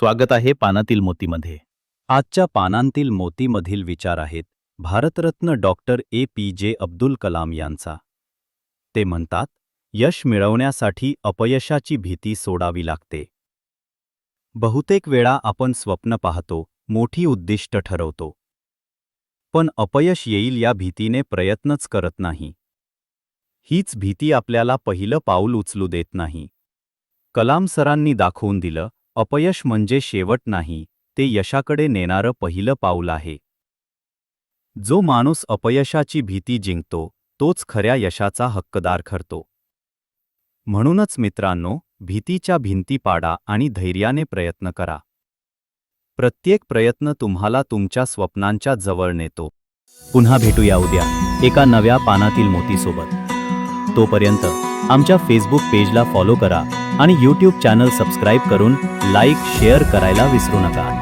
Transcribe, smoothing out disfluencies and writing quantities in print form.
स्वागत आहे पानातील मोतीमध्ये. आजच्या पानांतील मोतीमधील विचार आहेत भारतरत्न डॉक्टर APJ अब्दुल कलाम यांचा. ते म्हणतात, यश मिळवण्यासाठी अपयशाची भीती सोडावी लागते. बहुतेक वेळा आपण स्वप्न पाहतो, मोठी उद्दिष्ट ठरवतो, पण अपयश येईल या भीतीने प्रयत्नच करत नाही. हीच भीती आपल्याला पहिलं पाऊल उचलू देत नाही. कलाम सरांनी दाखवून दिलं, अपयश म्हणजे शेवट नाही, ते यशाकडे नेणारं पहिलं पाऊल आहे. जो माणूस अपयशाची भीती जिंकतो, तोच खऱ्या यशाचा हक्कदार ठरतो. म्हणूनच मित्रांनो, भीतीच्या भिंती पाडा आणि धैर्याने प्रयत्न करा. प्रत्येक प्रयत्न तुम्हाला तुमच्या स्वप्नांच्या जवळ नेतो. पुन्हा भेटूया उद्या एका नव्या पानातील मोतीसोबत. तोपर्यंत आमच्या फेसबुक पेजला फॉलो करा आणि YouTube चॅनल सबस्क्राईब करून लाईक शेअर करायला विसरू नका.